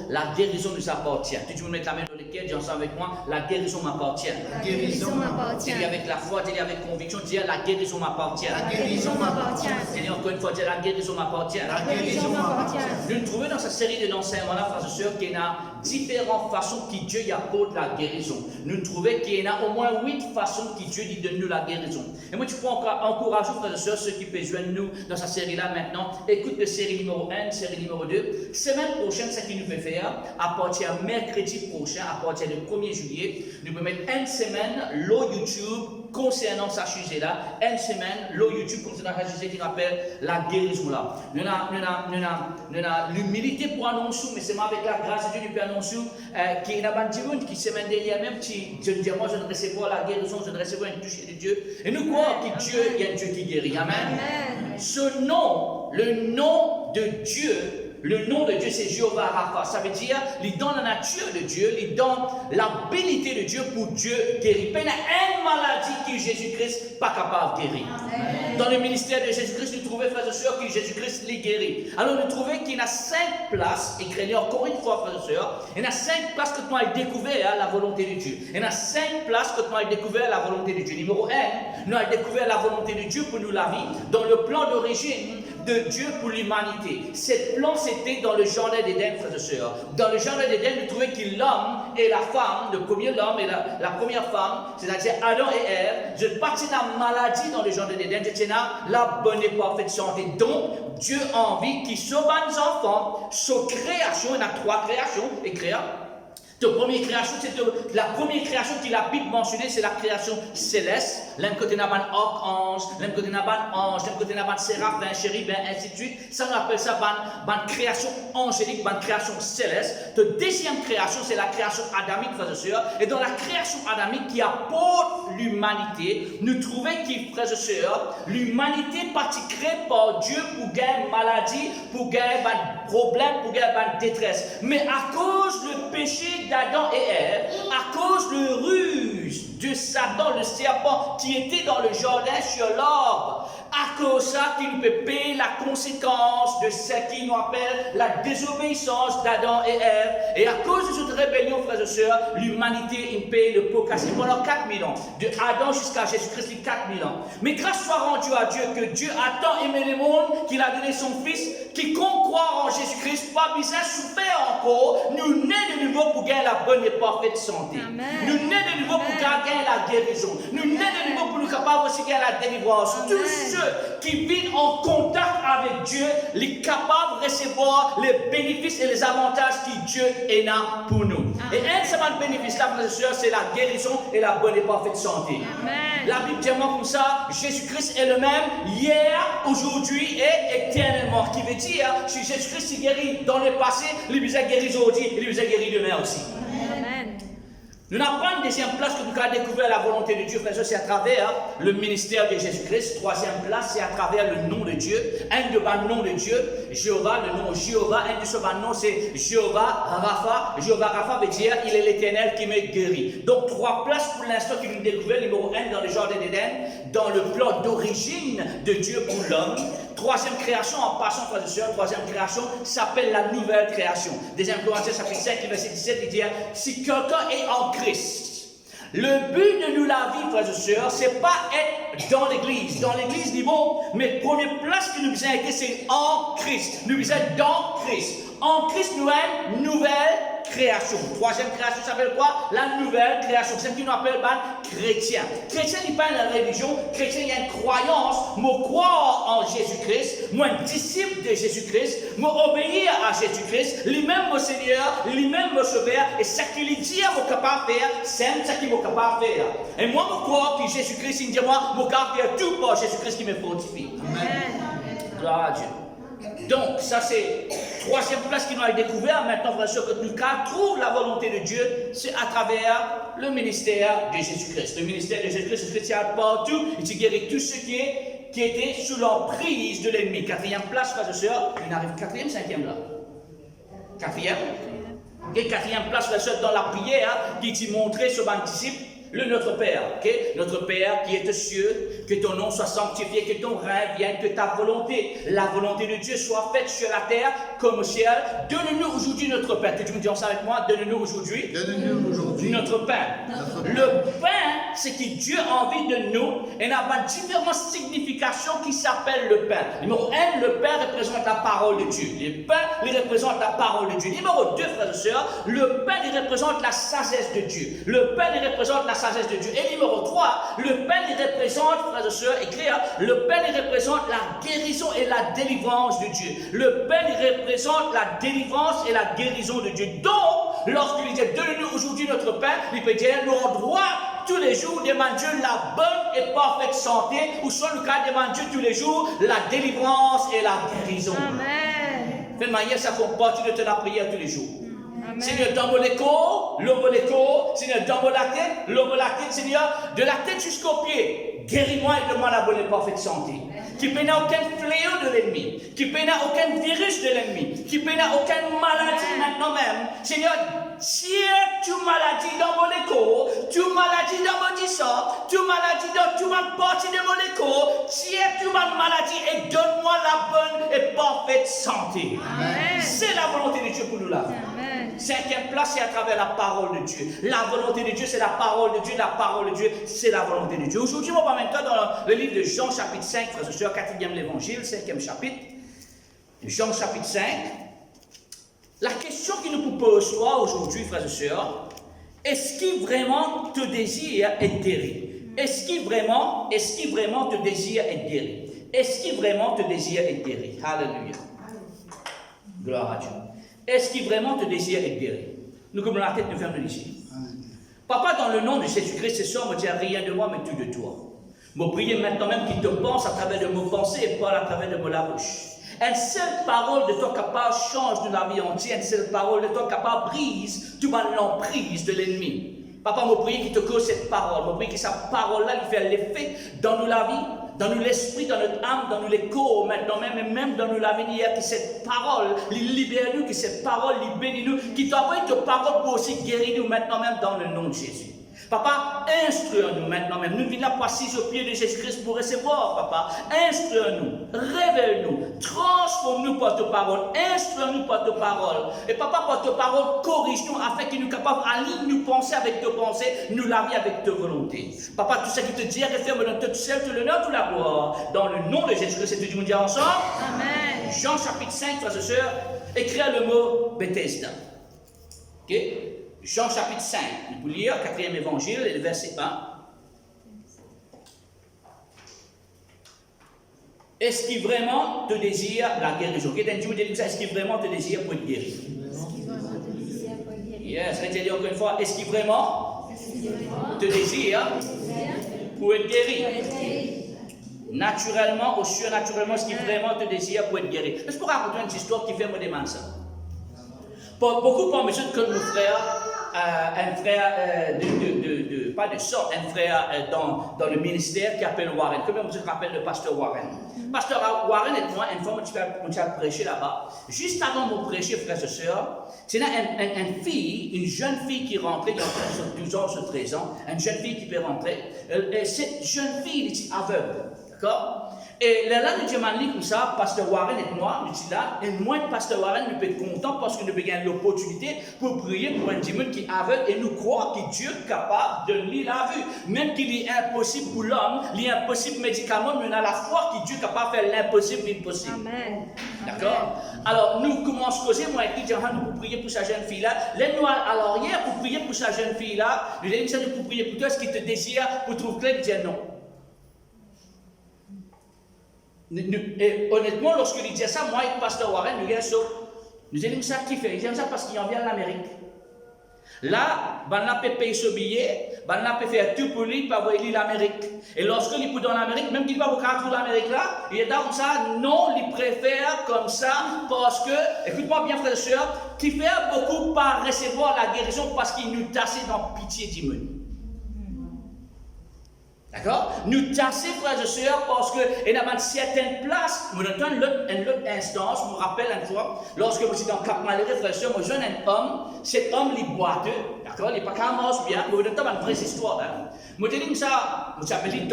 la guérison nous appartient. Tu veux mettre la main dans le cœur, dis ensemble avec moi, la guérison m'appartient. La guérison m'appartient. Dis avec la foi, dis avec conviction, dis la guérison m'appartient. La guérison m'appartient. Dis encore une fois, dis la guérison m'appartient. La guérison m'appartient. Nous nous trouvons dans cette série d'enseignements-là, frères et sœurs, qu'il y a différentes façons que Dieu y apporte la guérison. Nous trouvons qu'il y a au moins 8 façons que Dieu dit de nous la guérison. Et moi, tu peux encourager, frères et sœurs, ceux qui peuvent joindre nous dans cette série-là maintenant. Écoute la série numéro 1, série numéro 2. Semaine prochaine, ce qu'il nous fait faire, à partir de mercredi prochain, à partir du 1er juillet, nous pouvons mettre une semaine le YouTube concernant ce sujet-là. Une semaine, le YouTube concernant ce sujet qui appelle la guérison là. Nous avons l'humilité pour annoncer, mais c'est avec la grâce de Dieu, nous pouvons annoncer qu'il y a des gens qui semaine dernière même, qui je dis moi je ne recevoir la guérison, je ne recevoir une touche de Dieu. Et nous croyons que Dieu, il y a un Dieu qui guérit. Amen. Amen. Ce nom, le nom de Dieu, le nom de Dieu, c'est Jéhovah Rapha. Ça veut dire, il est dans la nature de Dieu, il est dans l'habilité de Dieu pour Dieu guérir. Il y a une maladie que Jésus-Christ n'est pas capable de guérir. Amen. Dans le ministère de Jésus-Christ, nous trouvons, frères et sœurs, que Jésus-Christ les guérit. Alors, nous trouvons qu'il y a 5 places, écrit encore une fois, frères et sœurs, il y a 5 places que tu as découvert la volonté de Dieu. Il y a 5 places que tu as découvert la volonté de Dieu. Numéro 1, nous avons découvert la volonté de Dieu pour nous la vie, dans le plan d'origine de Dieu pour l'humanité. Ce plan, c'était dans le jardin d'Éden, frères et sœurs. Dans le jardin d'Éden, nous trouvons que l'homme et la femme, le premier homme et la première femme, c'est-à-dire Adam et Ève, je partis de la maladie dans le jardin d'Éden, je tiens la bonne et parfaite santé. Donc, Dieu a envie qu'ils soient des enfants, sa création, il y a 3 créations, et créa. La première création, c'est la première création que la Bible mentionnée, c'est la création céleste. L'un côté n'a pas d'archange, l'un côté n'a pas d'ange, l'un côté n'a pas de séraphin, chérubin, ainsi de suite. Ça, on appelle ça une création angélique, une création céleste. La deuxième création, c'est la création adamique, frères et sœurs. Et dans la création adamique qui apporte l'humanité, nous trouvons que, frères et sœurs, l'humanité partie créée par Dieu pour gagner une maladie, pour gagner un problème, pour gagner une détresse. Mais à cause du péché d'Adam et Ève, à cause de ruse de Satan, le serpent, qui était dans le jardin sur l'arbre, à cause de ça qu'il peut payer la conséquence de ce qu'il nous appelle la désobéissance d'Adam et Ève. Et à cause de cette rébellion, frères et sœurs, l'humanité il paye le pot cassé pendant 4000 ans. De Adam jusqu'à Jésus-Christ, les 4000 ans. Mais grâce soit rendue à Dieu, que Dieu a tant aimé le monde qu'il a donné son Fils, quiconque croit en Jésus-Christ, pas besoin de souffrir encore, nous naît de nouveau pour gagner la bonne et parfaite santé. Amen. Nous naît de nouveau pour gagner la guérison. Nous naît de nouveau pour nous capables aussi de gagner la délivrance. Amen. Tous ceux qui vivent en contact avec Dieu, les capables de recevoir les bénéfices et les avantages que Dieu est là pour nous. Amen. Et un seul bénéfice là, frères et sœurs, c'est la guérison et la bonne et parfaite santé. Amen. La Bible dit comme ça, Jésus-Christ est le même hier, aujourd'hui et éternellement. Qui veut dire, si Jésus-Christ est guéri dans le passé, il vous a guéri aujourd'hui, il vous a guéri demain aussi. Amen. Nous n'avons pas une deuxième place que nous avons découvert la volonté de Dieu, frère, c'est à travers le ministère de Jésus-Christ. Troisième place, c'est à travers le nom de Dieu. Un de nos noms de Dieu, Jéhovah, le nom Jéhovah. Un de ces noms, c'est Jéhovah Rapha. Jéhovah Rapha veut dire, il est l'Éternel qui me guérit. Donc, 3 places pour l'instant que nous découvrons. Numéro 1 dans le jardin d'Éden, dans le plan d'origine de Dieu pour l'homme. Troisième création, en passant, frères et sœurs, troisième création s'appelle la nouvelle création. Deuxième Corinthiens, chapitre 5, verset 17, il dit, si quelqu'un est en Christ, le but de nous la vie, frères et sœurs, c'est pas être dans l'église. Dans l'église, dit bon, mais première place que nous avons été, c'est en Christ. Nous sommes dans Christ. En Christ, nous avons une nouvelle création. Troisième création s'appelle quoi? La nouvelle création. C'est ce qu'on appelle chrétien. Chrétien n'est pas une religion. Chrétien, il y a une croyance. Moi, croire en Jésus-Christ. Moi, un disciple de Jésus-Christ. Moi, obéir à Jésus-Christ. Lui-même, mon Seigneur. Lui-même, mon Sauveur. Et ce qu'il dit à mon capable de faire, c'est ce qu'il est capable de faire. Et moi, je crois que Jésus-Christ, il dit moi, je capable de faire tout pour Jésus-Christ qui me fortifie. Amen. Gloire à Dieu. Donc, ça c'est troisième place qu'il nous a découvert. Maintenant, frère, que nous trouvons la volonté de Dieu, c'est à travers le ministère de Jésus-Christ. Le ministère de Jésus-Christ, c'est chrétien partout. Il guérit tout ce qui était sous l'emprise de l'ennemi. Quatrième place, frère et sœurs, il arrive quatrième, cinquième là. Quatrième. Et quatrième place, frère et sœurs, dans la prière, qui t'y montrait ce bon disciple. Notre Père, ok? Notre Père qui est aux cieux, que ton nom soit sanctifié, que ton règne vienne, que ta volonté, la volonté de Dieu soit faite sur la terre comme au ciel. Donne-nous aujourd'hui notre pain. Que tu me dis ça avec moi? Donne-nous aujourd'hui notre pain. Le pain, c'est que Dieu a envie de nous et n'a pas différentes significations qui s'appellent le pain. Numéro 1, le pain représente la parole de Dieu. Le pain, il représente la parole de Dieu. Numéro 2, frères et sœurs, le pain, il représente la sagesse de Dieu. Le pain, il représente la sagesse de Dieu. Et numéro 3, le pain, il représente, frères et sœurs, écrit, le pain, il représente la guérison et la délivrance de Dieu. Le pain, il représente la délivrance et la guérison de Dieu. Donc, lorsqu'il dit, donne-nous aujourd'hui notre pain, il peut dire, nous avons droit tous les jours, demande Dieu la bonne et parfaite santé, ou soit le cas, demande Dieu tous les jours la délivrance et la guérison. Amen. De manière, ça fait partie de ta prière tous les jours. Amen. Seigneur, donne-moi l'écho, l'ouvre l'écho, Seigneur, donne-moi la tête, l'ouvre la tête, Seigneur, de la tête jusqu'aux pieds. Guéris-moi et donne-moi la bonne et parfaite santé. Qui peut n'a aucun fléau de l'ennemi, qui peut n'a aucun virus de l'ennemi, qui peut n'a aucune maladie maintenant même. Seigneur, tire toute maladie dans mon écho, toute maladie dans mon dissort, toute maladie dans toute ma partie de mon écho, tire toute ma maladie et donne-moi la bonne et parfaite santé. Amen. C'est la volonté de Dieu pour nous là. Amen. Cinquième place, c'est à travers la parole de Dieu. La volonté de Dieu, c'est la parole de Dieu. La parole de Dieu, c'est la volonté de Dieu. Aujourd'hui, on va maintenant dans le livre de Jean, chapitre 5, frères et sœurs, 4e l'évangile, 5e chapitre. Jean, chapitre 5. La question qui nous pose toi aujourd'hui, frères et sœurs, est-ce qu'il vraiment te désire être guéri? Est-ce qu'il vraiment te désire être guéri? Est-ce qu'il vraiment te désire être guéri? Alléluia. Gloire à Dieu. Est-ce qu'il vraiment te désire être guéri? Nous, comme la tête, nous fermons ici. Papa, dans le nom de Jésus-Christ, ce soir, me dit rien de moi, mais tout de toi. Me prier maintenant même qu'il te pense à travers de mes pensées et pas à travers de la bouche. Une seule parole de ton capable change de la vie entière. Une seule parole de ton capable brise toute l'emprise de l'ennemi. Papa, me prier qu'il te cause cette parole. Me prier que sa parole-là lui fait l'effet dans nous la vie, dans nous l'esprit, dans notre âme, dans nous les corps, maintenant même, et même dans nous l'avenir, que cette parole, libère nous, que cette parole, bénit nous, qui t'envoie cette parole pour aussi guérir nous maintenant même dans le nom de Jésus. Papa, instruis-nous maintenant même. Nous venons là pour assis au pied de Jésus-Christ pour recevoir, papa. Instruis-nous, révèle-nous, transforme-nous par ta parole, instruis-nous par ta parole. Et papa, par ta parole, corrige-nous afin que nous soyons capables d'aligner nos pensées avec tes pensées, nous la vie avec ta volonté. Papa, tout ce qui te dit, réfère-moi dans tout seul, tout l'honneur, toute la gloire. Dans le nom de Jésus-Christ, et tout le monde dit ensemble. Amen. Jean chapitre 5, frères et sœurs, écrire le mot Bethesda. Ok? Jean chapitre 5, nous pouvons lire, 4e évangile, le verset 1. Est-ce qu'il vraiment te désire la guérison? Est-ce qu'il vraiment te désire pour être guéri? Yes, je vais te dire encore une fois, est-ce qu'il vraiment te désire pour être guéri? Naturellement ou surnaturellement, est-ce qu'il vraiment te désire pour être guéri? Je peux raconter une histoire qui fait me demander ça. Beaucoup pensent que nos frères, un frère pas de sorte, un frère dans le ministère qui appelle Warren. Comment vous rappelle le pasteur Warren? Pasteur Warren et moi, une fois, on a prêché là-bas. Juste avant de prêcher, frères et sœurs, c'est une fille, une jeune fille qui rentrait, il y a 12 ans, 13 ans, une jeune fille qui peut rentrer. Cette jeune fille, elle est aveugle. D'accord? Et là, nous disons comme ça, Pasteur Warren et moi, nous disons là, et moi, Pasteur Warren, nous peut être content parce que nous avons l'opportunité pour prier pour un démon qui est aveugle et nous croyons que Dieu est capable de lui la vue. Même qu'il est impossible pour l'homme, il est impossible médicalement, mais on a la foi que Dieu est capable de faire l'impossible l'impossible. Amen. D'accord? Alors, nous commençons à causer, moi et lui, pour prier pour sa jeune fille-là. L'aide-nous à l'arrière pour prier pour sa jeune fille-là. Nous disons pour prier pour toi, est-ce qu'il te désire pour trouver clair? Il dit non. Et honnêtement, lorsque il dit ça, moi et le pasteur Warren, nous disons ça qui fait? Il dit ça parce qu'il en vient de l'Amérique. Là, on peut payer ce billet, on peut faire tout pour lui, pour aller l'Amérique. Et lorsque il est dans l'Amérique, même qu'il va au cadre de l'Amérique là, il est comme ça, non, il préfère comme ça, parce que, écoute-moi bien frère et soeur, qui fait beaucoup par recevoir la guérison parce qu'il nous tassait dans pitié d'immun. D'accord? Nous tasser, frères et sœurs, parce qu'il y a dans certaines places, je vous donne une autre instance, je me rappelle une fois, lorsque je suis dans Cap Malheureux, frères et sœurs, moi je donne un homme, cet homme, il est boiteux, d'accord? Il n'est pas qu'un mange bien, mais je vous donne une vraie histoire. Hein? Je dis ça, je m'appelle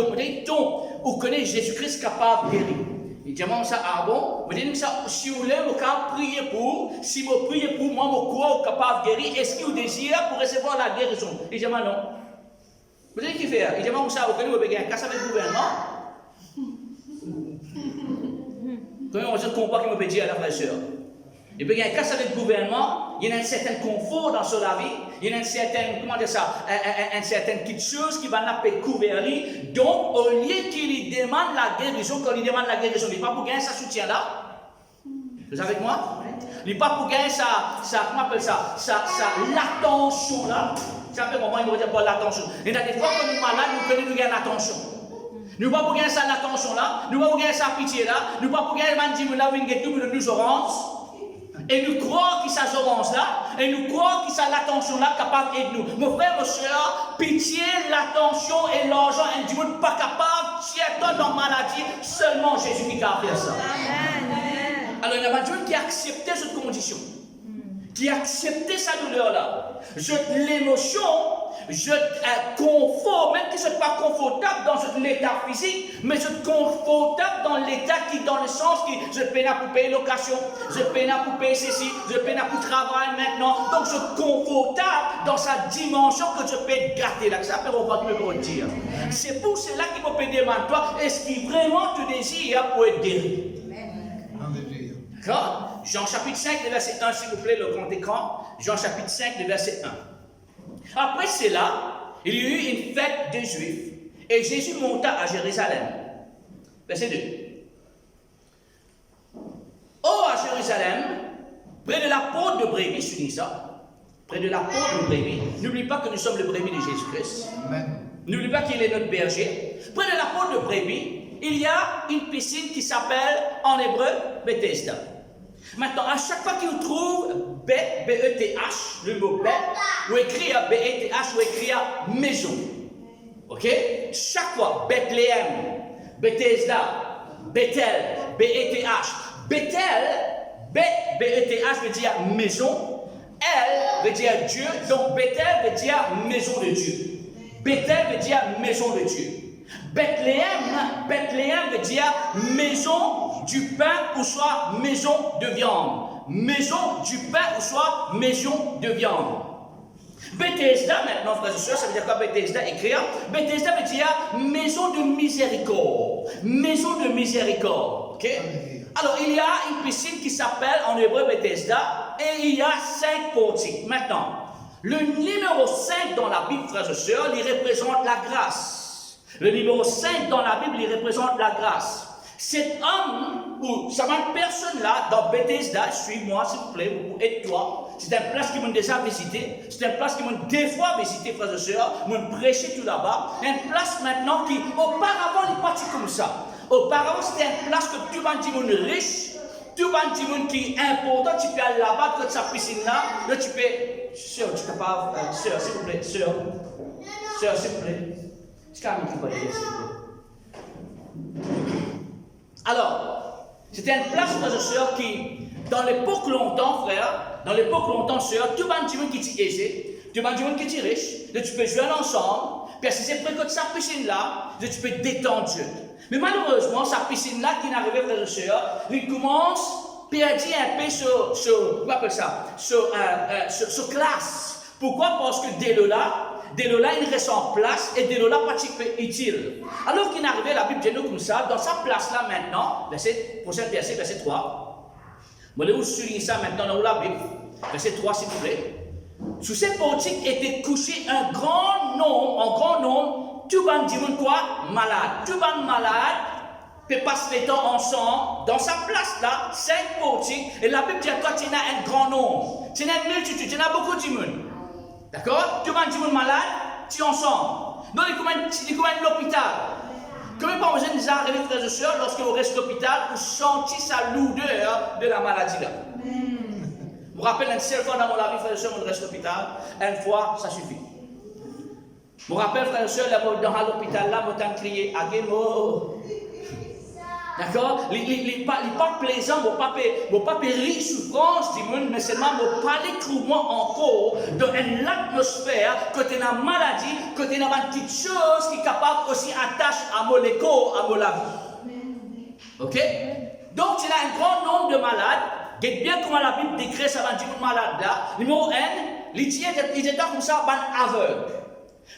Don, vous connaissez Jésus-Christ capable de guérir. Il dit, ça, ah bon? Je dis ça, si vous voulez, vous prier pour, si vous priez pour, moi, je crois capable de guérir, est-ce qu'il vous désire pour recevoir la guérison? Il dit, non. Vous savez qui fait? Il dit, vous savez, vous avez un casse avec le gouvernement. Comment on se comprend qu'il me peut dire à la frère sœur? Il peut y avoir un casse avec le gouvernement, il y a un certain confort dans sa vie, il y a un certain, comment dire ça, un certain petite chose qui va l'appeler couvrir. Donc, au lieu qu'il lui demande la guérison, quand il lui demande la guérison, il n'est pas pour gagner sa soutien là. Vous êtes avec moi? Il n'est pas pour gagner comment on appelle ça, l'attention là. Ça fait moment, il va dire pas l'attention. Il y a des fois que nous malades, nous connaissons nous gagner l'attention. Nous ne pouvons pas gagner ça l'attention là, nous ne pouvons pas gagner sa pitié là, nous ne pouvons pas gagner le là où il y a tout de nous orange. Et nous croyons qu'il s'agit orange là, et nous croyons qu'il s'agit l'attention là capable d'aider nous. Mon frère, mon soeur, pitié, l'attention et l'argent, et du monde pas capable, si elle tombe dans maladie, seulement Jésus qui a fait ça. Alors il y a des gens qui acceptent cette condition. Qui acceptait sa douleur-là. L'émotion, je confort, même si je ne suis pas confortable dans l'état physique, mais je suis confortable dans l'état qui, dans le sens qui, je peine à payer location, je peine à payer ceci, je peine à travailler maintenant. Donc je suis confortable dans sa dimension que je peux gâter. Là, ça peut me dire. C'est pour cela qu'il me peut demander, toi, est-ce qu'il vraiment te désire pour être guéri? D'accord? Jean chapitre 5, le verset 1, s'il vous plaît, le grand écran. Jean chapitre 5, le verset 1. Après cela, il y eut une fête des Juifs, et Jésus monta à Jérusalem. Verset 2. Or, à Jérusalem, près de la porte de brebis, je dis ça, près de la porte de brebis, n'oublie pas que nous sommes le brebis de Jésus-Christ. N'oublie pas qu'il est notre berger. Près de la porte de brebis, il y a une piscine qui s'appelle, en hébreu, Bethesda. Maintenant, à chaque fois qu'il trouve B-E-T-H, le mot bête, ou écrit B-E-T-H, ou écrit maison. Ok? Chaque fois, Bethléem, Bethesda, Bethel, B-E-T-H. Bethel, B-E-T-H veut dire maison. Elle veut dire Dieu. Donc Bethel veut dire maison de Dieu. Bethel veut dire maison de Dieu. Bethléem veut dire maison du pain ou soit maison de viande. Maison du pain ou soit maison de viande. Bethesda, maintenant, frères et sœurs, ça veut dire quoi Bethesda? Écrire. Bethesda veut dire maison de miséricorde. Maison de miséricorde. Ok? Alors, il y a une piscine qui s'appelle en hébreu Bethesda et il y a 5 portiques. Maintenant, le numéro 5 dans la Bible, frères et sœurs, il représente la grâce. Le numéro 5 dans la Bible, il représente la grâce. Cet homme, ou cette personne-là, dans Bethesda, suis-moi s'il vous plaît, ou aide-toi. C'est une place qui m'a déjà visité. C'est une place qui m'a des fois visité, frères et sœurs. M'a prêché tout là-bas. Une place maintenant qui, auparavant, n'est pas comme ça. Auparavant, c'était une place que tout le monde est riche. Tout le monde qui est important. Tu peux aller là-bas, dans sa piscine-là. Là, tu peux. Sœur, tu es capable. Sœur, s'il vous plaît. Sœur, s'il vous plaît. C'est quand même qui va dire, s'il vous plaît. Alors, c'était une place, frères et sœurs, qui, dans l'époque longtemps, frère, dans l'époque longtemps, sœur, tout le monde qui est aisé, tout le monde qui est riche, là, tu peux jouer ensemble, puis si c'est près de sa piscine-là, là, tu peux te détendre. Mais malheureusement, sa piscine-là, qui n'arrivait, frères et sœurs, il commence à perdre un peu comment on appelle ça, sur classe. Pourquoi? Parce que dès là, il reste en place et dès là, pas utile. Alors qu'il est arrivé, la Bible dit nous comme ça, dans sa place-là maintenant, prochain verset, verset 3. Je vais vous souligner ça maintenant dans la Bible. Verset 3, s'il vous plaît. Sous ces portiques était couché un grand nombre, tout le monde quoi? Malade. Tout le monde malade, peut passer les temps ensemble, dans sa place-là, 5 portiques, et la Bible dit à toi, tu as un grand nombre. Tu as une multitude, tu as beaucoup de monde. D'accord? Tout le monde malade, tu es ensemble. Donc, il est comme l'hôpital. Combien de fois vous arrivé, frères et sœurs, lorsque vous restez à l'hôpital, vous sentez sa lourdeur de la maladie là? Vous vous rappelez une seule fois dans mon vie, frères et sœurs, on reste à l'hôpital, une fois, ça suffit. Je me rappelle, frère et soeur, dans l'hôpital, là, je me crié Agemo. D'accord? Il pas plaisant, mon pas périr souffrance du monde, mais seulement mon parler crûment encore dans une atmosphère, côté la maladie, côté la petite chose qui est capable aussi attacher à mon écho, à mon la vie. Ok? Donc, il y a un grand nombre de malades. Regarde bien comment la Bible décrit ça va dire malade là. Numéro 1, ils étaient comme ça, aveugle.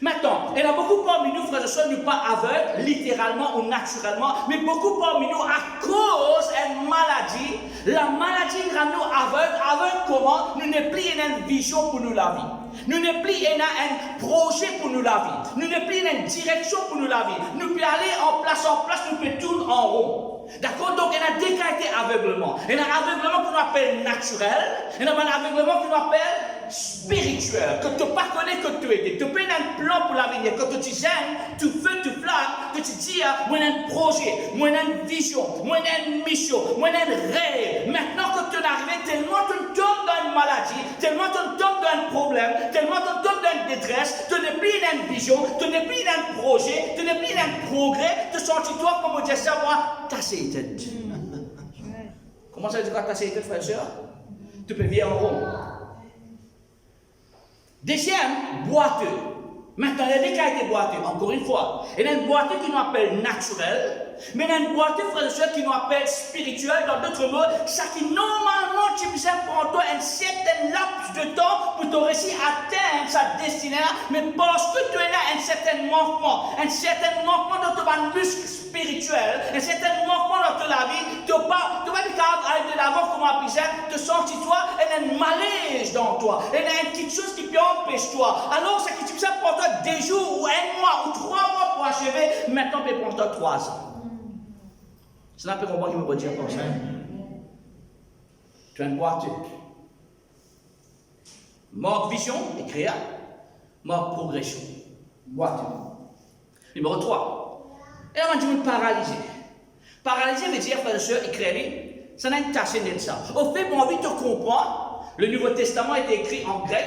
Maintenant, il y en a beaucoup parmi nous, frères et sœurs, nous pas aveugles, littéralement ou naturellement, mais beaucoup parmi nous, à cause d'une maladie, la maladie rend nous aveugles. Aveugles comment? Nous n'avons plus une vision pour nous la vie. Nous n'avons plus un projet pour nous la vie. Nous n'avons plus une direction pour nous la vie. Nous pouvons aller en place, nous pouvons tourner en rond. D'accord? Donc, il y a des qualités aveuglement. Il y a un aveuglement qu'on appelle naturel. Il y a un aveuglement qu'on appelle spirituel. Que tu ne pas connais que tu étais. Tu peux avoir un plan pour l'avenir. Que tu gênes, tu fais, tu flattes. Que tu dis, moi j'ai un projet, moi j'ai une vision, moi j'ai une mission, moi j'ai un rêve. Maintenant que tu es arrivé, tellement tu tombes dans une maladie, tellement tu tombes dans un problème, tellement tu tombes dans une détresse, tu n'es plus dans une vision, tu n'es plus dans un projet, tu n'es plus dans un progrès, tu sens-toi comme on dit ça, moi, t'as Satan. Comment ça veut dire quand t'as Satan, frère et soeur? Tu peux vivre en rond. Deuxième, boiteux. Maintenant, il y a des qualités boiteux, encore une fois. Il y a une boiteux qui nous appelle naturel, mais il y a une boiteux, frère et soeur, qui nous appelle spirituel. Dans d'autres mots, ça qui normalement, tu peux prendre toi un certain laps de temps pour te réussir à atteindre sa destinée, mais parce que tu es là un certain manquement dans ton muscle spirituel, un certain manquement dans ta vie, tu ne vas pas être capable d'aller de l'avant comme un piscine, te sentir toi, il y a un malaise dans toi, il y a une petite chose qui peut empêcher toi. Alors, ça qui tu peux prendre toi des jours ou un mois ou 3 mois pour achever, maintenant tu peux prendre toi 3 ans. C'est un peu comment il me va dire comme ça. Tu as une boîte. Mort vision, écrire. Mort progression. Boîte. Numéro 3. Et là, on dit paralysé. Paralysé veut dire, frère et soeur, écrire. Ça n'a une tâche de ça. Au fait, mon envie de comprendre, le Nouveau Testament a été écrit en grec.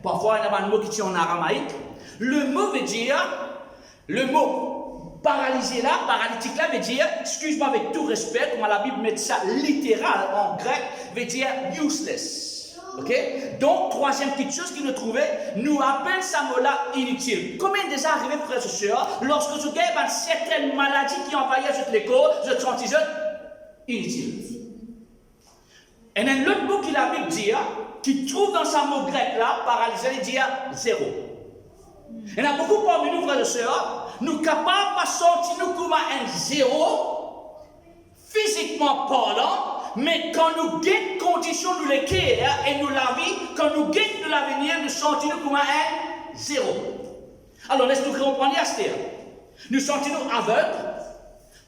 Parfois, il y a un mot qui tient en aramaïque. Le mot veut dire, le mot paralysé là, paralytique là, veut dire, excuse-moi avec tout respect, comment la Bible met ça littéral en grec, veut dire useless. Ok? Donc, troisième petite chose qu'il nous trouvait, nous appelle ça mot-là inutile. Combien déjà arrivé, frères et sœurs, lorsque je gagne une certaine maladie qui envahit toute l'école, je te sens inutile. Et il y a un autre mot que la Bible dit, qui trouve dans sa mot grec là, paralysé, il dit zéro. Il y en a beaucoup parmi nous, frères et sœurs, nous sommes capables de sentir nous comme un zéro, physiquement parlant, mais quand nous gagnons conditions de l'équerre et nous la vie, quand nous gagnons de l'avenir, nous sentons nous comme un zéro. Alors laisse-nous comprendre à ce terme. Nous sentons nous aveugles,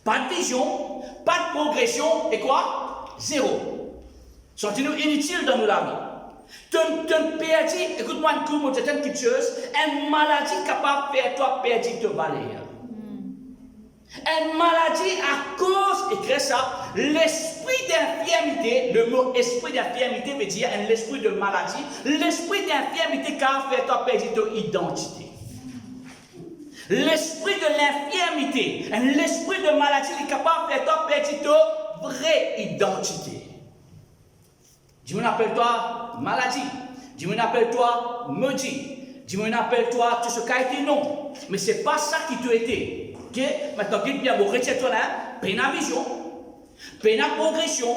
pas de vision, pas de progression, et quoi? Zéro. Sentons-nous inutiles dans nos vie. Tu perds, écoute-moi un coup, c'est une petite chose, une maladie capable de faire toi perdre te valeur. Une maladie à cause, écris ça, l'esprit d'infirmité, le mot esprit d'infirmité veut dire l'esprit de maladie, l'esprit d'infirmité capable de faire toi perdre ton identité. L'esprit de l'infirmité, l'esprit de maladie est capable de faire toi perdre ta vraie identité. Dis-moi, appelle-toi maladie. Dis-moi, appelle-toi maudit. Dis-moi, appelle-toi tout ce qui a été non. Mais ce n'est pas ça qui t'a été. Ok? Maintenant, dis bien, vous retiens-toi là, peine à vision, peine à progression,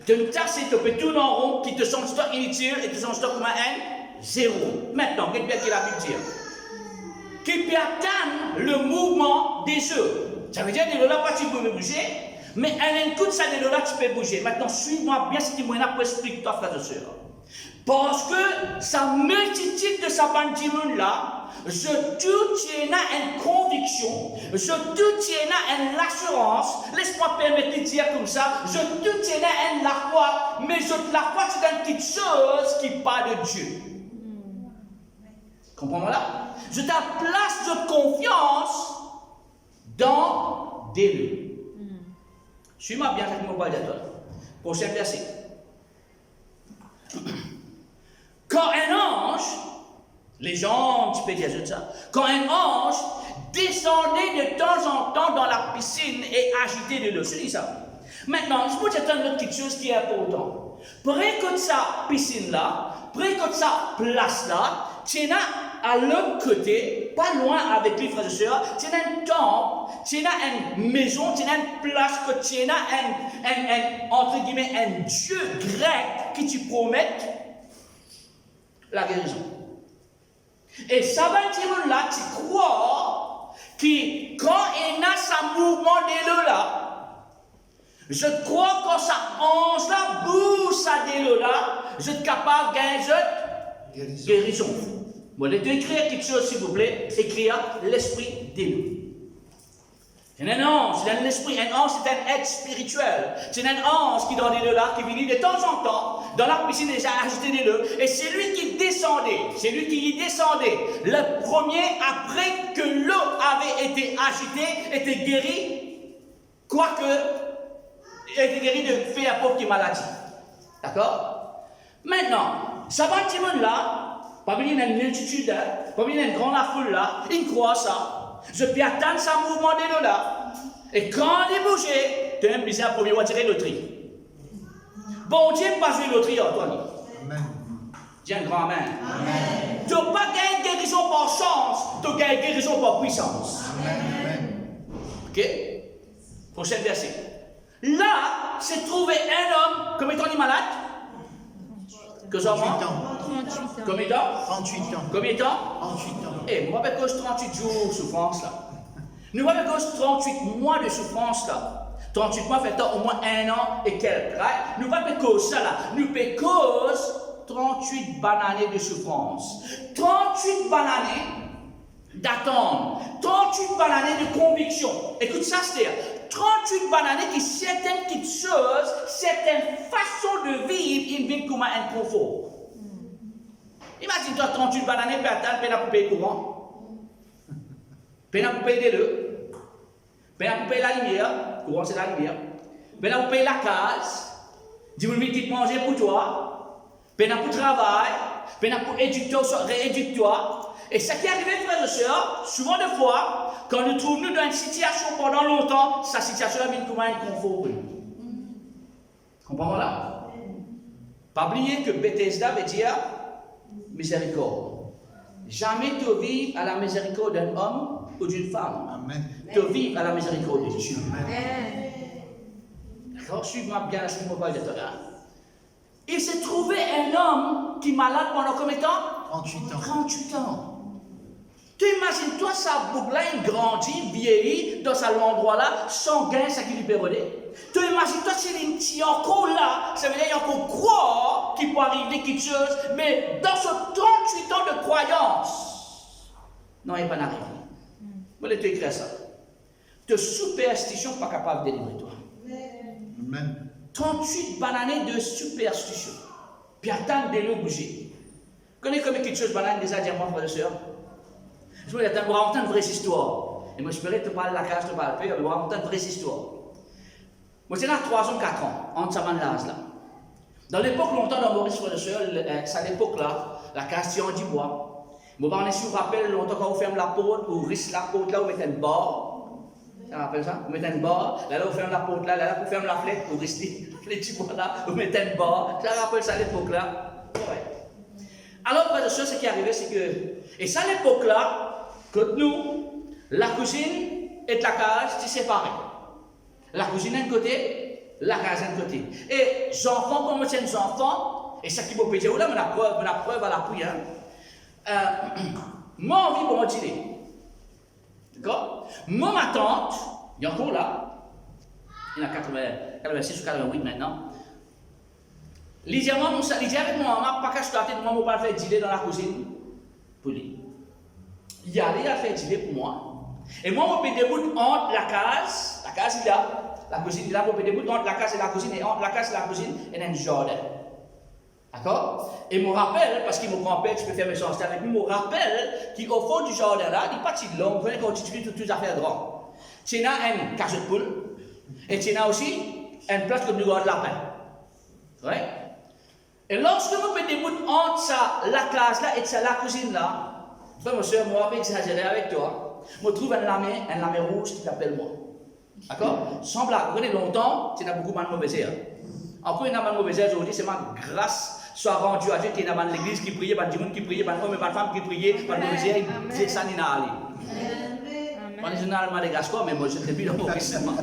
de nous tasser, te peux tourner en rond, qui te sens toi inutile et te sens toi comme un zéro. Maintenant, dis bien qu'il a pu dire. Qui peut atteindre le mouvement des œufs. Ça veut dire que de là, pas tu peux bouger. Mais un coup de ça, de là, tu peux bouger. Maintenant, suis-moi bien si tu m'en as pour expliquer toi, frère et soeur. Parce que sa multitude de sa bande là, je tout tiens une conviction, je tout tiens une assurance. Laisse-moi permettre de dire comme ça, je tout tiens une la foi, mais la foi c'est une petite chose qui part de Dieu. Comprends-moi là? Je ta place de confiance dans des lieux. Suis-moi bien avec mon bal d'étoile. Prochain verset. Quand un ange, Les gens, tu peux dire ça. Quand un ange descendait de temps en temps dans la piscine et agitait de l'eau. Je dis ça. Maintenant, je peux te dire une autre petite chose qui est importante. Près de sa piscine-là, près de sa place-là, tu as à l'autre côté, pas loin avec les frères et sœurs, tu as un temple, tu as une maison, tu as une place, tu as entre guillemets, un Dieu grec qui te promet la guérison. Et ça va dire là, tu crois que quand il a ce mouvement de l'eau-là, je crois que quand ça ange là bouge ça de l'eau-là, je suis capable de gagner guérison. Bon, je vais écrire quelque chose, s'il vous plaît. Écrire l'esprit de l'eau. C'est un ange, c'est un esprit. Un ange, c'est un être spirituel. C'est un ange qui est dans les deux là, qui vient de temps en temps dans la piscine déjà agité des deux. Et c'est lui qui descendait. C'est lui qui y descendait. Le premier, après que l'eau avait été agitée, était guéri. Quoique, il était guéri de faire pauvre qui maladie. D'accord? Maintenant, ça va petit monde là, parmi une multitude, parmi une grande foule là, il croit ça. Je peux attendre ce mouvement de l'eau là. Et quand il bougeait, tu as un plaisir à premier mois tirer loterie. Bon Dieu, pas jouer loterie, Antoine. Amen. Dis un grand amen. Amen. Tu n'as pas gagné guérison par chance, tu as gagné guérison par puissance. Amen. Ok? Prochain verset. Là, s'est trouvé un homme, combien de temps il est malade? Que j'en 38 ans. 38 ans. Combien de temps? 38 ans. Combien de temps? 38 ans. Eh, moi, avec cause 38 jours de souffrance là. Nous avons cause 38 mois de souffrance là. 38 mois fait au moins 1 an et quelques. Right? Nous avons cause ça là. Nous avons cause 38 bananes de souffrance. 38 bananes d'attendre. 38 bananes de conviction. Écoute ça, c'est 38 bananes qui certaines petites choses, certaines façons de vivre, ils vivent comme un confort. Imagine-toi 38 bananes, puis attendre, puis pour payer courant. Puis pour payer de l'eau. Puis pour payer la lumière. Courant, c'est la lumière. Puis pour payer la case. Dis-moi qui te manger pour toi. Puis pour travail. Puis pour rééduquer toi. Et ce qui est arrivé, frères et sœurs, souvent de fois, quand nous trouvons dans une situation pendant longtemps, sa situation vient comme un confort. Comprenez là? Pas oublier que Bethesda veut dire miséricorde. Jamais tu vis à la miséricorde d'un homme ou d'une femme. Amen. Tu vis à la miséricorde de Dieu. Amen. D'accord? Suis-moi bien, suis-moi pas de toi. Il s'est trouvé un homme qui est malade pendant combien de temps? 38 ans. 38 ans. Tu imagines-toi, sa boucle-là, il grandit, vieillit dans cet endroit-là, sans gain, ça qui lui perdait. Tu imagines-toi, s'il est encore là, ça veut dire qu'il y a encore croire qu'il peut arriver quelque chose, mais dans ce 38 ans de croyance, non, il n'est pas arrivé. Je vais te écrire ça. De superstition, pas capable de délivrer toi. Amen. 38 bananes de superstition. Puis attendre de l'eau bouger. Vous connaissez combien quelque chose de banane déjà, dis-moi, frère et sœur? Je vais vous raconter une vraie histoire. Et moi, je peux te parler de la case, te parler, mais je vais vous raconter une vraie histoire. Moi, c'est là 3 ans, 4 ans, entre sa l'âge là. Dans l'époque, longtemps, dans Maurice, frère et sœur, c'est à l'époque là, la case tient du bois. Moi, on est sur rappel, longtemps, quand on ferme la porte, on risque la porte là, on met une barre. Ça rappelle ça? On met une barre, là, on ferme la porte là, on ferme la flèche, on risque la flèche du bois là, on met une barre. Ça rappelle ça à l'époque là. Ouais. Alors, frère et sœur, ce qui est arrivé, c'est que, et ça à l'époque là, que nous, la cuisine et la case, c'est séparé. La cuisine d'un côté, la case d'un côté. Et les enfants, comme c'est des enfants, et ça qui m'a pété, là, la preuve à l'appui, moi, envie pour mon dîner. D'accord? Moi, ma tante, il y a encore là, il y en a 86 ou 88 maintenant. Il dit avec moi, pas qu'à starter, moi, je ne vais pas faire dîner dans la cuisine pour lui. Il allait à faire dîner pour moi. Et moi, je peux débouter entre la case est là, la cuisine est là, je peux débouter entre la case et la cuisine, et entre la case et la cuisine, il y a un jardin. D'accord? Et je me rappelle, parce que mon grand-père, tu peux faire mes choses avec lui, je me rappelle qu'au fond du jardin là, il n'est pas si long, il faut continuer toutes les affaires grandes. Tu as une cage de poule, et tu as aussi une place comme du grand lapin. Ouais? Et lorsque nous mettons des bouts entre la classe là et la cuisine là, Frère, mon soeur, moi, je vais exagérer avec toi. Je trouve un lamé rouge qui t'appelle moi. D'accord? Sans blague. Vous connaissez longtemps, tu n'as beaucoup de mauvaises heures. Encore une mauvaise heure aujourd'hui, c'est ma grâce soit rendue à Dieu qui est dans l'église qui priait, par des gens qui priait, par des hommes et par des femmes qui priaient, par des mauvaise heures, c'est ça, Nina Ali. Pas les général Madagascar, mais moi je t'ai vu dans mon récemment.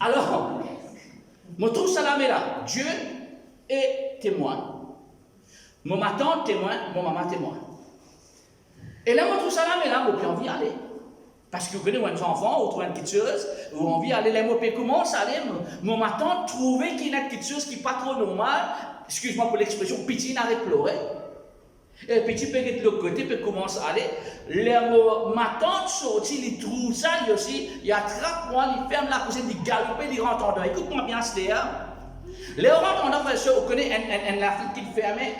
Alors, je trouve ça là. Dieu est témoin. Mon tante témoin, mon maman témoin. Et là, je trouve ça là, je peux envie d'aller. Parce que vous connaissez, un enfant, ou une petite chose, vous avez envie d'aller, les mots commencent à aller. Mon tante trouvait qu'il y a une petite chose qui n'est pas trop normale, excuse-moi pour l'expression, petit n'arrête de pleurer. Et petit peut être de l'autre côté, peut commencer à aller. Ma tante sortit, il trouve ça, lui aussi, il attrape moi, il ferme la cousine, il galope, il rentre en dedans. Écoute-moi bien, c'était là. Les rentre en dedans, frère, vous connaissez la fille qui fermait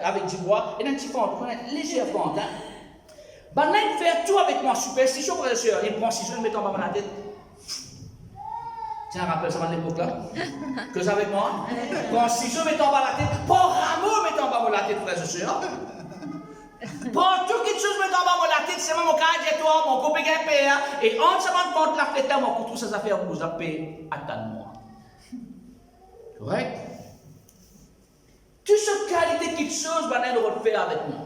avec du bois, et un petit fond, vous connaissez, léger fond. Ben là, il fait tout avec moi, superstition, frère et soeur. Il prend ciseaux, il met en bas de la tête. Tiens, rappelle ça dans l'époque là. Que c'est avec moi? Il prend ciseaux, met en bas de la tête. Prends rameau, met en bas de la tête, frère et soeur. Prends tout quelque chose, met en bas de la tête. C'est moi mon cas, toi, mon copain qui est payé. Et en ce moment, contre la fête, mon couteau, ça fait vous a payé. Attends-moi. Correct? Toute cette qualité de quelque chose, ben là, il le faire avec moi.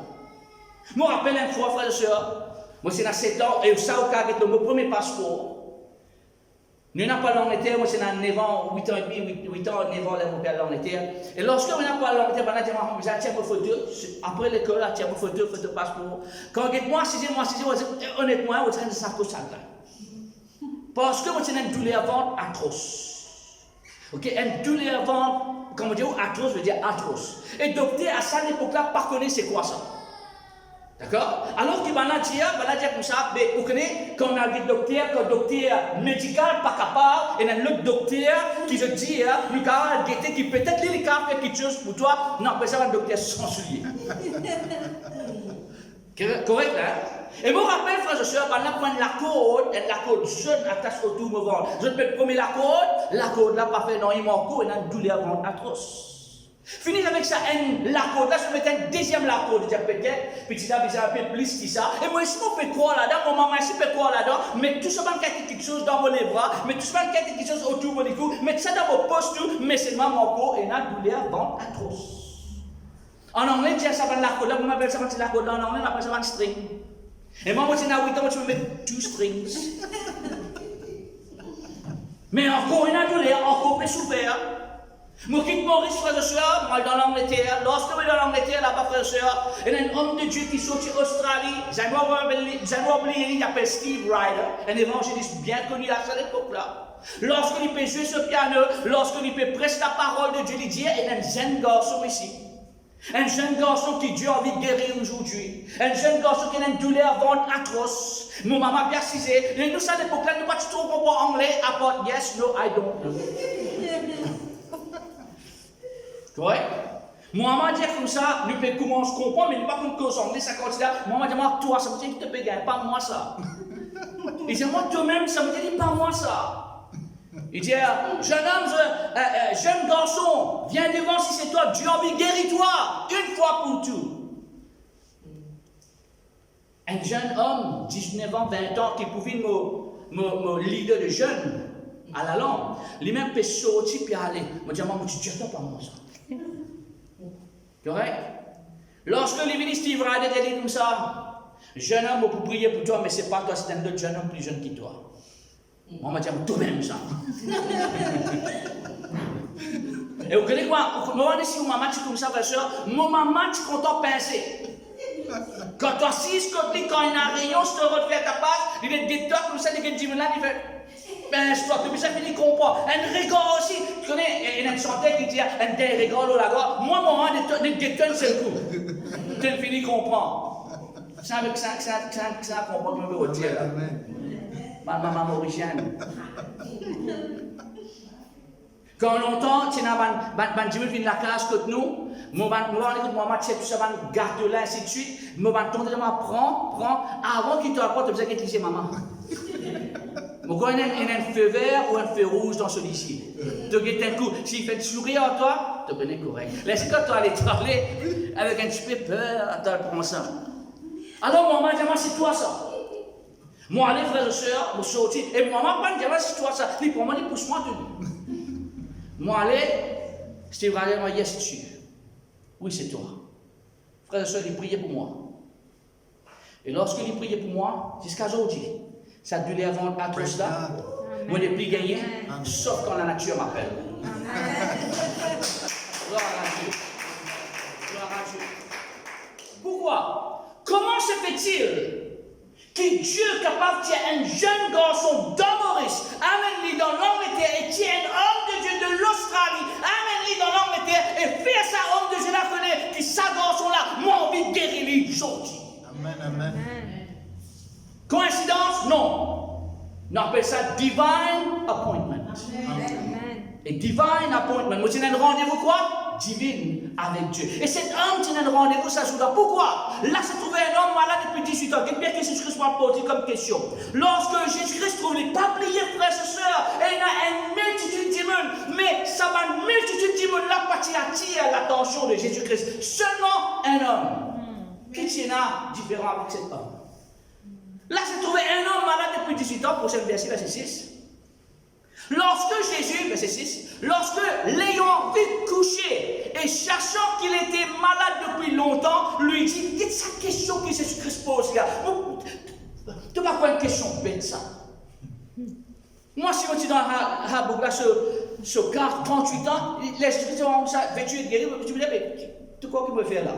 Je me rappelle une fois, frère et soeur, moi c'est dans 7 ans, et ça au cas avec mon premier passeport. Nous n'avons pas l'Angleterre, moi c'est dans 9 ans, 8 ans et demi, 8 ans, 9 ans, là, mon père l'Angleterre. Et lorsque nous n'avons pas l'Angleterre, je tiens mon photo, après l'école, je tiens mon photo passeport. Quand moi, honnêtement, on train de ça pour ça là. Parce que moi c'est une douleur avant atroce. Ok, une douleur avant, comme on dit, atroce, veut dire atroce. Et docteur à cette époque-là, pas connaître c'est quoi ça. D'accord? Alors qu'il va dire comme ça, mais vous connaissez, quand on a des docteurs, que le docteur médical pas capable, et il y a un autre docteur qui se dit, Lucas, qui peut-être les cas fait quelque chose pour toi, non, mais ça va un docteur sans soulier. Correct, hein? Et moi, je rappelle, frère et soeur, là, prendre la côte jeune attache autour de mon ventre. Je peux prendre la côte là, pas fait, non, il manque, et il y a une douleur atroce. Finis avec ça, la côte, là, je vais mettre un deuxième la côte, je dis peut-être, petit là, un peu plus que ça. Et moi, si on fait quoi là-dedans, mon maman, si fait quoi là-dedans, mais tout simplement quelque chose dans mon bras, mais tout simplement quelque chose autour de mon cou, mettez ça dans mon poste, mais c'est moi, mon corps, et la douleur ventre atroce. En anglais, tu as ça dans la côte, là, vous m'appelez ça dans la côte, en anglais, on appelle ça dans string. Et moi, c'est dans 8 ans, tu me mets 2 strings. Mais encore une douleur, encore plus souffert. Moi, quitte Maurice, frère et soeur, moi, dans l'Angleterre. Lorsque je vais dans l'Angleterre, là-bas, frère et soeur, il y a un homme de Dieu qui sortit d'Australie. J'ai oublié, il s'appelle Steve Ryder, un évangéliste bien connu à cette époque-là. Lorsqu'il peut jouer ce piano, lorsqu'il peut prêcher la parole de Dieu, il dit, il y a un jeune garçon ici. Un jeune garçon qui Dieu a envie de guérir aujourd'hui. Un jeune garçon qui a une douleur ventre atroce. Mon maman a précisé, et nous, à l'époque-là, nous ne pas trop comprendre anglais, à part yes, no, I don't know. Correct? Moi, dire comme ça, nous pouvons commencer à comprendre, mais nous ne pouvons pas cause anglais, ça continue. Moi, dire, toi, ça me dit que tu peux gagner, pas moi ça. Il dit, moi, toi-même, ça me dit, pas moi ça. Il dit, jeune homme, jeune garçon, viens devant si c'est toi, Dieu a envie de guérir toi, une fois pour tout. Un jeune homme, 19 ans, 20 ans, qui pouvait me leader de jeunes à la langue, lui-même peut sortir et aller. Moi, je dis, maman, tu dis, pas moi ça. Correct? Lorsque les ministres Steve Ryder dit comme ça, jeune homme, on peut prier pour toi, mais ce n'est pas toi, c'est un autre jeune homme plus jeune que toi. Moi, je dis, toi-même ça. Et vous connaissez quoi? Moi, si mon maman, comme ça, frère, soeur, mon maman, tu content penser. Quand tu assises, quand il y a une réunion, si tu refais ta passe, il est des comme ça, il est 10 minutes, il fait. Ben, je dois te ça finit comprendre. Un rigole aussi. Tu connais, il y a une chanteur qui dit un des rigoles là-bas. Moi, moi, des détonnes, c'est le coup. Tu finis comprendre. C'est avec ça qu'on peut me retirer là. Ma maman mauricienne. Quand longtemps, tu n'as Dieu vient de la classe que nous, moi, tu sais, tout ça, garde là, ainsi de suite. Moi, ton prends, avant qu'il te rapporte, tu as besoin d'être maman. Pourquoi il y a un feu vert ou un feu rouge dans celui-ci? Tu as un coup, s'il fait sourire à toi, tu connais correct. Laisse quand tu allais parler, avec un petit peu peur, attends, pour ça. Alors, maman, dit, c'est toi ça. Moi, les frères et sœurs, je sorti, et maman, pas dit, c'est toi ça. Puis, pour moi, il pousse moi de lui. Moi, allez, c'était vraiment, yes, c'est sûr. Oui, c'est toi. Frères et sœurs, ils priaient pour moi. Et lorsqu'ils priaient pour moi, jusqu'à aujourd'hui, ça a dû les avant à tout cela. Moi, je n'ai plus gagné, sauf quand la nature m'appelle. Gloire à Dieu. Gloire à Dieu. Pourquoi? Comment se fait-il que Dieu est capable de tirer un jeune garçon d'Amoris, amène-le dans l'Angleterre et tirer un homme de Dieu de l'Australie, amène-le dans l'Angleterre et faire ça homme de Dieu là connaît, qui sa garçon-là m'a envie de guérir lui aujourd'hui. Amen, amen. Coïncidence? Non. On appelle ça divine appointment. Amen. Et divine appointment, moi, c'est un rendez-vous quoi? Divine avec Dieu. Et cet homme, c'est un rendez-vous, ça joue là. Pourquoi? Là, se trouvait un homme malade depuis 18 ans. Quelle que Jésus-Christ m'a posé comme question. Lorsque Jésus-Christ trouve les pas pliés, frères et sœurs, et il y a une multitude de monde, mais ça va une multitude de monde là, partie attire l'attention de Jésus-Christ. Seulement un homme. Qui tient là différent avec cet homme? Là, se trouvait un homme malade depuis 18 ans, prochain verset, verset 6. Lorsque Jésus, verset 6, lorsque l'ayant vu coucher et sachant qu'il était malade depuis longtemps, lui dit, il y a sa question que Jésus-Christ pose là. Tu n'as pas une question bête ça. Moi, si je suis dans la boucle là, sur 38 ans, les Jésus-Christ ont ça, vêtu et guéri, tu me dis, mais tu crois qu'il me fait là?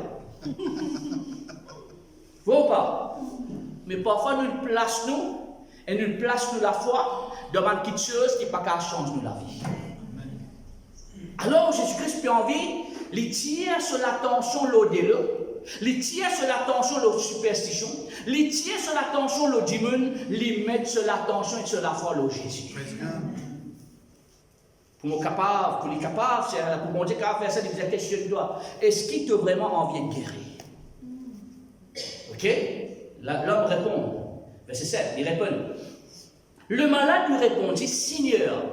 Faut pas. Mais parfois, nous plaçons et nous plaçons la foi devant quelque chose qui n'est pas qu'à changer la vie. Alors, Jésus-Christ a envie, il tire sur l'attention l'au-delà, il tire sur l'attention la superstition, il tire sur l'attention le démon, il met sur l'attention et sur la foi le Jésus. Pour nous capable, pour les capables, pour mon Dieu capable de faire ça, il vous questionne-toi. Est-ce qu'il t'a vraiment envie de guérir? Ok? L'homme répond, verset 7, il répond. Le malade lui répondit, Seigneur,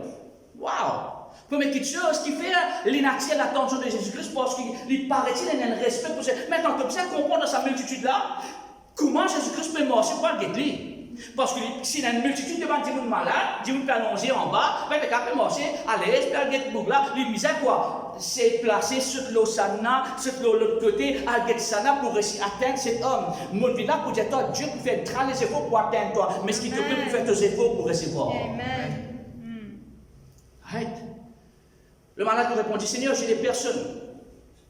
waouh! Première petite chose qui fait, il attire l'attention de Jésus-Christ parce qu'il paraît-il qu'il a un respect pour ça. Maintenant, comme ça, comprend dans sa multitude-là, comment Jésus-Christ peut marcher pour le guérir. Parce que s'il y a une multitude de gens malades, des gens qui allongés en bas, mais il peut marcher à l'aise, puis il guérir là, lui misère quoi? C'est placé sur l'Osana, sur l'autre côté, à Getsana pour réussir à atteindre cet homme. Mon vie là pour dire, toi, Dieu peut faire très les efforts pour atteindre toi, mais ce qui te peut faire tes efforts pour recevoir. Amen. Arrête. Le malade lui répondit, Seigneur, j'ai des personnes.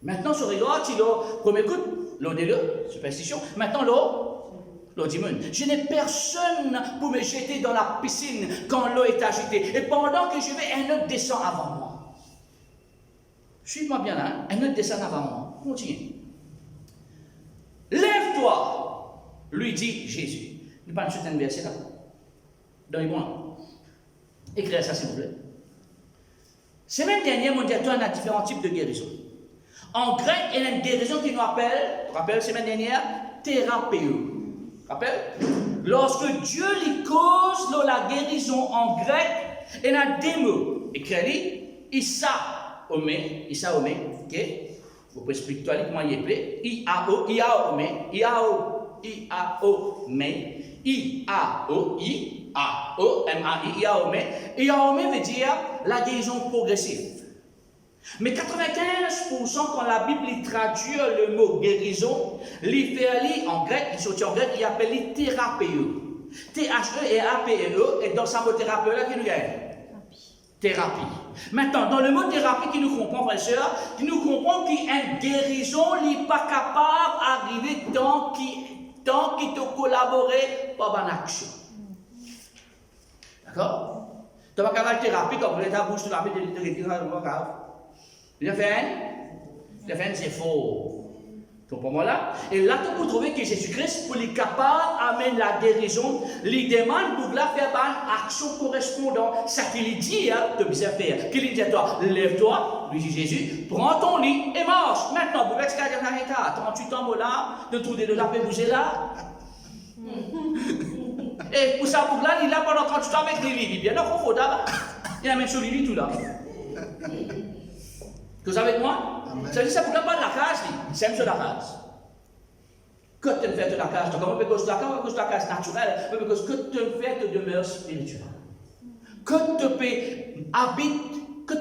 Maintenant, ce regarde, il a, comme écoute, l'au-delà, superstition, maintenant l'eau dit, je n'ai personne pour me jeter dans la piscine quand l'eau est agitée. Et pendant que je vais, un autre descend avant moi. Suis-moi bien là, un autre descend avant moi. Continue. Lève-toi, lui dit Jésus. Nous parlons de un verset là. Donnez-moi. Écrivez ça s'il vous plaît. Semaine dernière, mon directeur a différents types de guérison. En grec, il y a une guérison qui nous appelle, rappelle semaine dernière, thérapeute. Rappelle? Lorsque Dieu lui cause la guérison en grec, il y a deux mots. Écrit, Issa Ome, ok? Vous pouvez expliquer comment il est appelé. I-A-O, I-A-O-Me, I-A-O, I-A-O-Me, I-A-O, I-A-O-M-A-I, I-A-O-Me. I-A-O-Me veut dire la guérison progressive. Mais 95% quand la Bible traduit le mot guérison, en grec, il sortit en grec, il appelle thérapeute. T-H-E-R-A-P-E-E, et dans sa mot thérapeute là, qui nous gagne? Thérapie. Maintenant, dans le mot thérapie qui nous comprend, frères et sœurs, qui nous comprend qu'une guérison n'est pas capable d'arriver tant qu'il te collaborer par une action. D'accord? Tu n'as pas capable de thérapie quand vous êtes à la bouche, tu n'as pas de retirer le grave. Tu as fait c'est faux. Tu comprends là? Et là, tu peux trouver que Jésus-Christ, pour les capables d'amener la guérison, lui demande pour la faire une action correspondante. Ça qu'il dit, tu peux faire. Qu'il dit à toi, lève-toi, lui dit Jésus, prends ton lit et marche. Maintenant, vous êtes à 38 ans, là, de trouver de la paix bouger là. Et pour ça, pour là, il est là pendant 38 ans avec les lits. Bien, non, il faut d'abord. Il a même sur les lits tout là. Vous êtes avec moi? Ça veut dire ça pour pas de la case, c'est même sur la case. Que tu fais de la case, donc on peut cause de la case naturelle, mais parce que tu fais de demeure spirituelle. Que tu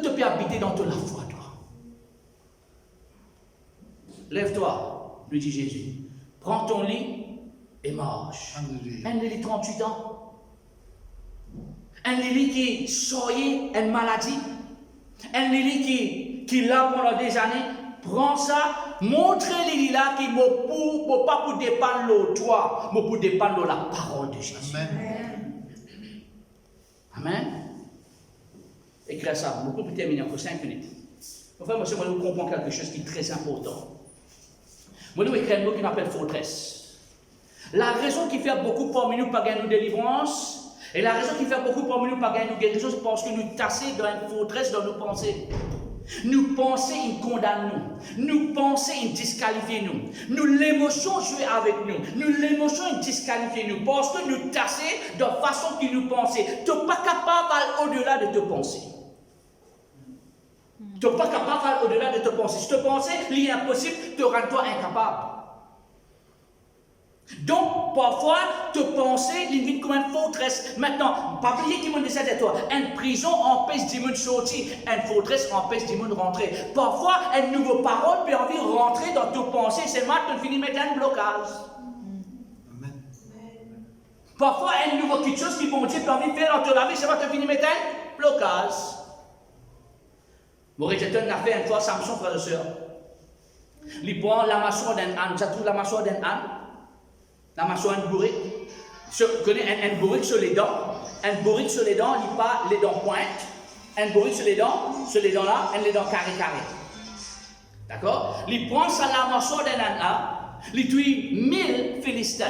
peux habiter dans toute la foi, toi. Lève-toi, lui dit Jésus. Prends ton lit et marche. Alléluia. Un lit 38 ans. Un lit qui soyez une maladie. Un lit qui là pendant des années. Prends ça, montre les là qui ne pas pour dépendre de toi, mais pour dépendre de la parole de Jésus. Amen. Amen. Écris ça, on peut terminer encore 5 minutes. Enfin, monsieur, moi, je comprends quelque chose qui est très important. Moi, je écris un mot qui m'appelle forteresse. La raison qui fait beaucoup parmi nous pas gagner nos délivrances, et la raison qui fait beaucoup parmi nous pas gagner nos guérisons, c'est parce que nous tassons dans une forteresse dans nos pensées. Nous pensons, ils condamnent nous. Nous pensons, ils disqualifient nous. Nous, l'émotion joue avec nous. Nous, l'émotion, ils disqualifient nous. Parce que nous tassons de façon qu'ils nous pensent. Tu n'es pas capable d'aller au-delà de te penser. Tu n'es pas capable d'aller au-delà de te penser. Si tu penses, il est impossible, te rends toi incapable. Donc, parfois, te penser, il vit comme une forteresse. Maintenant, pas oublier qui me disait de toi. Une prison empêche du monde sortir. Une forteresse empêche du monde rentrer. Parfois, une nouvelle parole peut envie de rentrer dans tes pensées. C'est maintenant, tu finis mettre un blocage. Amen. Parfois, une nouvelle quelque chose qui bon Dieu peut envie de faire dans ta vie. C'est maintenant, tu finis mettre un blocage. Maurice Jeton a fait une fois Samson, frère et soeur. Il prend la mâchoire d'un âne. Ça trouve la mâchoire d'un âne. La mâchoire un bourrique. Tu connais un bourrique sur les dents. Un bourrique sur les dents, il n'y a pas les dents pointes. Un bourrique sur les dents là, un les dents carré. D'accord? Il prend ça la mâchoire d'un âne là, il tue 1000 Philistins.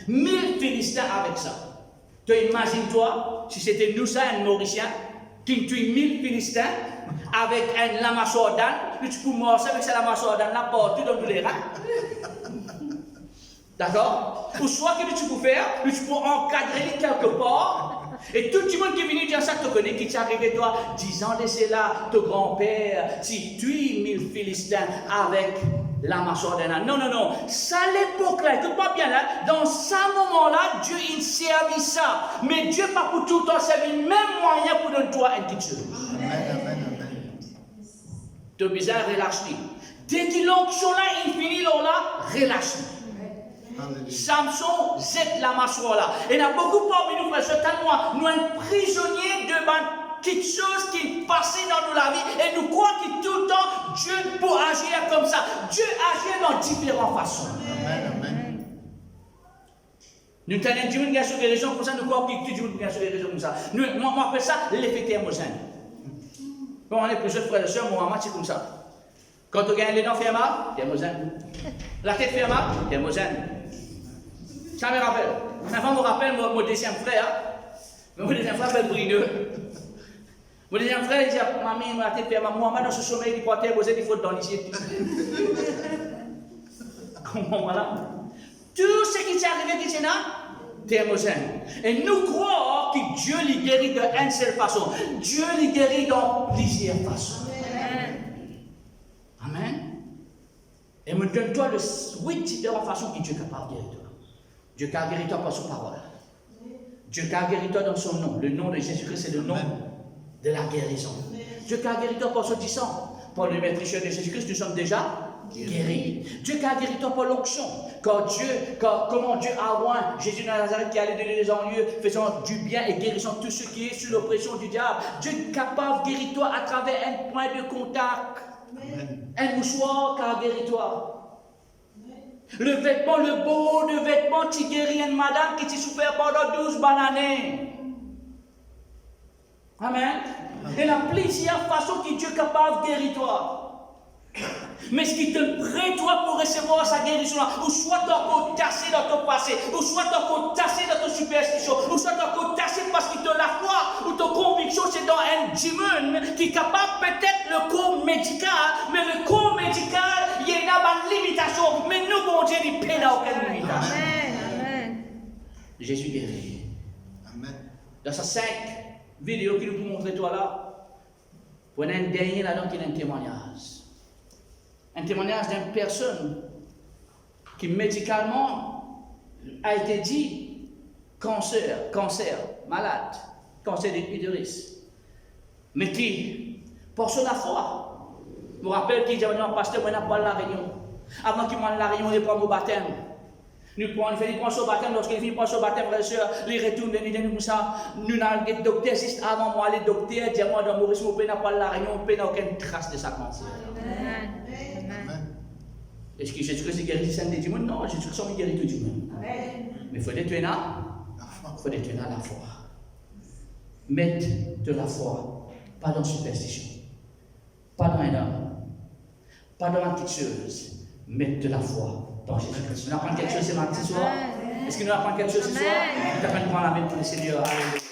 1000 Philistins avec ça. Tu imagines-toi, si c'était nous ça, un Mauricien, qui tue 1000 Philistins avec la mâchoire d'âne, tu peux morcer avec la mâchoire d'âne là partout dans tous les rangs. D'accord? Ou soit que tu peux faire, tu peux encadrer quelque part, et tout le monde qui est venu dire ça, tu connais, qui t'est arrivé toi, 10 ans de cela, ton grand-père, si tu es 1000 Philistins avec la mâchoire d'un âne. Non. Ça, l'époque-là, écoute-moi bien là, dans ce moment-là, Dieu, il servit ça. Mais Dieu, pas pour tout le temps, servi le même moyen pour donner toi un petit chose. Amen. Tu as besoin de relâcher. Dès que l'onction là, il finit là, relâche. Samson jette la mâchoire là. Et il y a beaucoup parmi nous, frères, moi, nous sommes prisonniers de quelque chose qui passait dans la vie et nous croyons que tout le temps Dieu peut agir comme ça. Dieu agit dans différentes façons. Amen. Nous tenons Dieu qui a sur les raisons comme ça, nous croyons que Dieu qui a sur les raisons comme ça. Moi, appelle ça l'effet thermogène. Quand on est plusieurs frères et sœurs, Mohamed, c'est comme ça. Quand tu gagnes les dents, fais mal, thermogène. La tête fait mal, thermogène. Ça me rappelle. Ma femme me rappelle mon deuxième frère. Mon deuxième frère s'appelle Brineux. Mon deuxième frère, il dit Maman, ma tête fait mal. Moi, dans ce sommeil, il portait poser des fautes dans l'ici. Comment voilà? Tout ce qui s'est arrivé, qui est là, thermogène. Et nous croyons que Dieu les guérit d'une seule façon. Dieu les guérit dans plusieurs façons. Amen. Et me donne-toi le 8 différentes façons que Dieu est capable de guérir toi. Dieu qui a guéri toi par son parole. Dieu qui a guéri toi dans son nom. Le nom de Jésus-Christ, c'est le nom de la guérison. Dieu qui a guéri toi par son sang. Par le maîtriseur de Jésus-Christ, nous sommes déjà guéris. Dieu qui a guéri toi par l'onction. Comment Dieu a oint Jésus de Nazareth qui allait donner les ennuis, faisant du bien et guérissant tout ce qui est sous l'oppression du diable. Dieu est capable de guérir toi à travers un point de contact. Un mouchoir qui a guéri toi. Le vêtement, le beau de vêtement qui guérit une madame qui t'a souffert pendant 12 bonnes années. Amen. Et la plusieurs façons que Dieu est capable de guérir toi. Mais ce qui te prête toi pour recevoir sa guérison, ou soit tu es tassé dans ton passé, ou soit tu es tassé dans ton superstition, ou soit tu es tassé parce que tu as la foi, ou ton conviction c'est dans un démon qui est capable peut-être le corps médical, mais le corps médical, il y a une limitation, mais nous, bon Dieu, il n'y a aucune limitation. Amen. Jésus guérit. Amen. Dans ces 5 vidéos qu'il nous peut montrer toi là, on a un dernier là-dedans qui est un témoignage. un témoignage d'une personne qui médicalement a été dit cancer, malade, cancer de l'utérus, mais qui, pour la foi, je me rappelle qu'il dit à pasteur, moi, je n'ai pas la réunion. Avant qu'il m'en la réunion, il prend mon baptême. Nous prenons, il fait des points au baptême, lorsqu'il finit points au baptême, frères et sœurs, il retourne, il dit comme ça, nous avons des docteurs, juste avant moi, les docteurs, dis-moi, dans Maurice, on n'a pas la réunion, on n'a aucune trace de sa cancer. Est-ce que Jésus-Christ est guéri saint du monde? Non, Jésus-Christ est guéri tout du monde. Mais il faut détruire la foi. Mettre de la foi, pas dans la superstition, pas dans un homme, pas dans la petite chose, mettre de la foi dans Jésus-Christ. Nous apprenons quelque chose ce matin soir? Est-ce que nous apprenons quelque chose ce soir? Nous apprenons à la main pour le Seigneur. Alléluia.